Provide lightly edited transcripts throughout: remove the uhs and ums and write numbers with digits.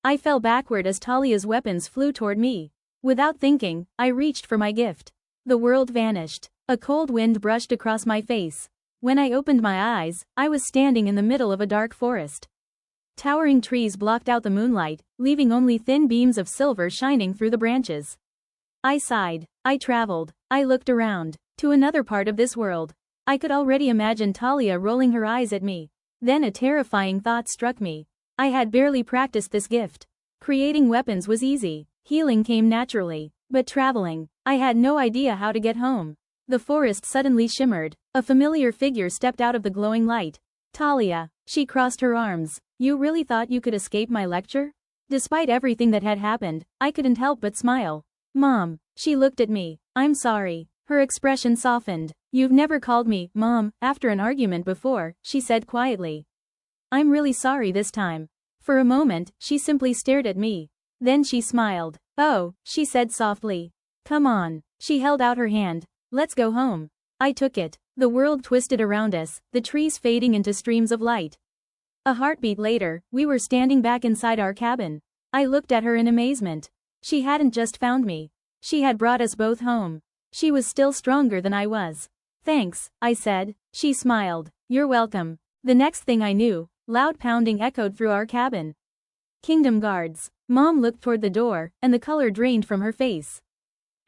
I fell backward as Talia's weapons flew toward me. Without thinking, I reached for my gift. The world vanished. A cold wind brushed across my face. When I opened my eyes, I was standing in the middle of a dark forest. Towering trees blocked out the moonlight, leaving only thin beams of silver shining through the branches. I sighed. I traveled. I looked around. To another part of this world. I could already imagine Talia rolling her eyes at me. Then a terrifying thought struck me. I had barely practiced this gift. Creating weapons was easy. Healing came naturally. But traveling, I had no idea how to get home. The forest suddenly shimmered. A familiar figure stepped out of the glowing light. Talia. She crossed her arms. You really thought you could escape my lecture? Despite everything that had happened, I couldn't help but smile. Mom. She looked at me. I'm sorry. Her expression softened. You've never called me Mom after an argument before, she said quietly. I'm really sorry this time. For a moment, she simply stared at me. Then she smiled. Oh, she said softly. Come on. She held out her hand. Let's go home. I took it. The world twisted around us, the trees fading into streams of light. A heartbeat later, we were standing back inside our cabin. I looked at her in amazement. She hadn't just found me. She had brought us both home. She was still stronger than I was. Thanks, I said. She smiled. You're welcome. The next thing I knew, loud pounding echoed through our cabin. Kingdom guards. Mom looked toward the door, and the color drained from her face.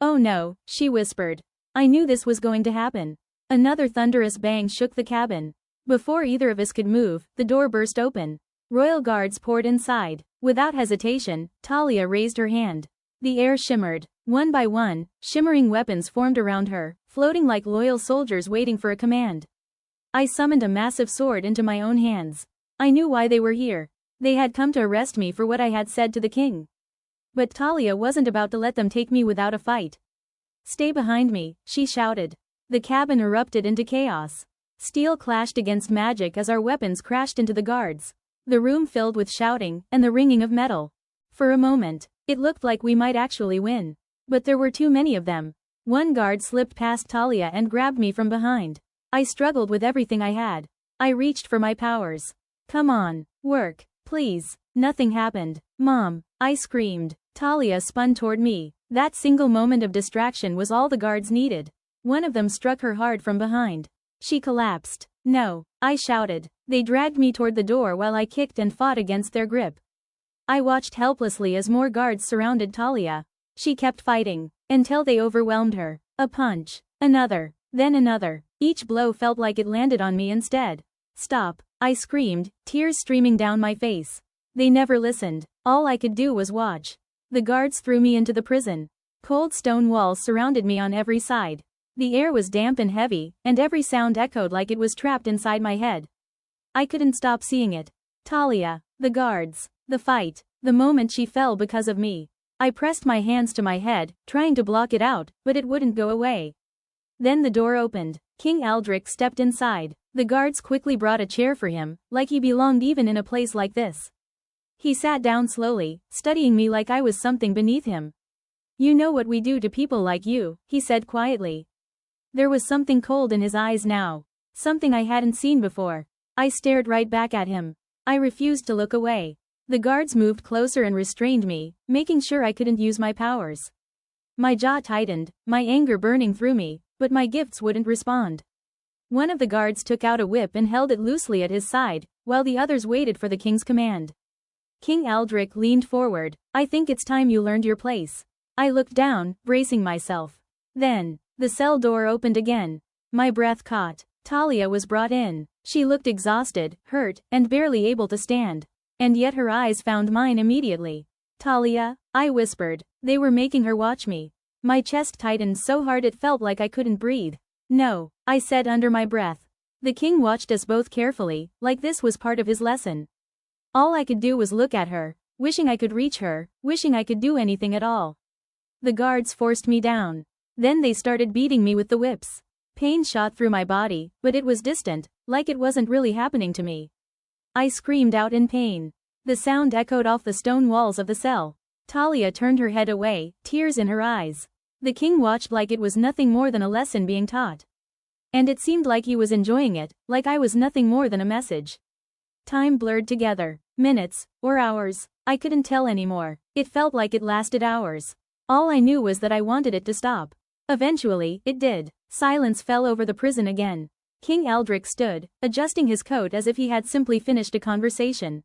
Oh no, she whispered. I knew this was going to happen. Another thunderous bang shook the cabin. Before either of us could move, the door burst open. Royal guards poured inside. Without hesitation, Talia raised her hand. The air shimmered. One by one, shimmering weapons formed around her, floating like loyal soldiers waiting for a command. I summoned a massive sword into my own hands. I knew why they were here. They had come to arrest me for what I had said to the king. But Talia wasn't about to let them take me without a fight. Stay behind me, she shouted. The cabin erupted into chaos. Steel clashed against magic as our weapons crashed into the guards. The room filled with shouting and the ringing of metal. For a moment, it looked like we might actually win. But there were too many of them. One guard slipped past Talia and grabbed me from behind. I struggled with everything I had. I reached for my powers. Come on, work, please. Nothing happened. Mom, I screamed. Talia spun toward me. That single moment of distraction was all the guards needed. One of them struck her hard from behind. She collapsed. No, I shouted. They dragged me toward the door while I kicked and fought against their grip. I watched helplessly as more guards surrounded Talia. She kept fighting, until they overwhelmed her. A punch. Another. Then another. Each blow felt like it landed on me instead. Stop, I screamed, tears streaming down my face. They never listened. All I could do was watch. The guards threw me into the prison. Cold stone walls surrounded me on every side. The air was damp and heavy, and every sound echoed like it was trapped inside my head. I couldn't stop seeing it. Talia, the guards, the fight, the moment she fell because of me. I pressed my hands to my head, trying to block it out, but it wouldn't go away. Then the door opened. King Aldrich stepped inside. The guards quickly brought a chair for him, like he belonged even in a place like this. He sat down slowly, studying me like I was something beneath him. You know what we do to people like you, he said quietly. There was something cold in his eyes now. Something I hadn't seen before. I stared right back at him. I refused to look away. The guards moved closer and restrained me, making sure I couldn't use my powers. My jaw tightened, my anger burning through me, but my gifts wouldn't respond. One of the guards took out a whip and held it loosely at his side, while the others waited for the king's command. King Aldrich leaned forward. I think it's time you learned your place. I looked down, bracing myself. Then, the cell door opened again. My breath caught. Talia was brought in. She looked exhausted, hurt, and barely able to stand. And yet her eyes found mine immediately. Talia, I whispered. They were making her watch me. My chest tightened so hard it felt like I couldn't breathe. No, I said under my breath. The king watched us both carefully, like this was part of his lesson. All I could do was look at her, wishing I could reach her, wishing I could do anything at all. The guards forced me down. Then they started beating me with the whips. Pain shot through my body, but it was distant, like it wasn't really happening to me. I screamed out in pain. The sound echoed off the stone walls of the cell. Talia turned her head away, tears in her eyes. The king watched like it was nothing more than a lesson being taught. And it seemed like he was enjoying it, like I was nothing more than a message. Time blurred together. Minutes, or hours, I couldn't tell anymore. It felt like it lasted hours. All I knew was that I wanted it to stop. Eventually, it did. Silence fell over the prison again. King Eldrick stood, adjusting his coat as if he had simply finished a conversation.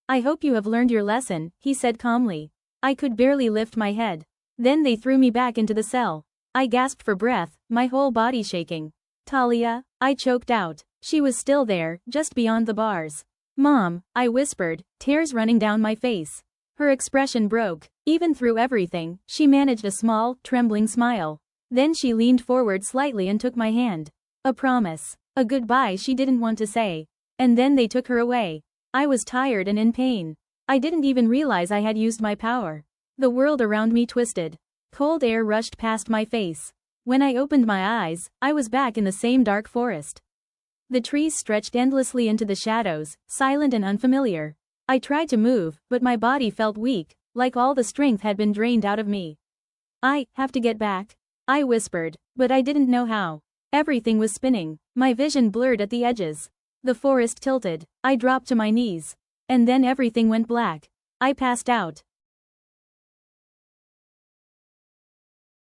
I hope you have learned your lesson, he said calmly. I could barely lift my head. Then they threw me back into the cell. I gasped for breath, my whole body shaking. Talia, I choked out. She was still there, just beyond the bars. Mom, I whispered, tears running down my face. Her expression broke. Even through everything, she managed a small, trembling smile. Then she leaned forward slightly and took my hand. A promise. A goodbye she didn't want to say. And then they took her away. I was tired and in pain. I didn't even realize I had used my power. The world around me twisted. Cold air rushed past my face. When I opened my eyes, I was back in the same dark forest. The trees stretched endlessly into the shadows, silent and unfamiliar. I tried to move, but my body felt weak, like all the strength had been drained out of me. I have to get back, I whispered, but I didn't know how. Everything was spinning. My vision blurred at the edges. The forest tilted. I dropped to my knees. And then everything went black. I passed out.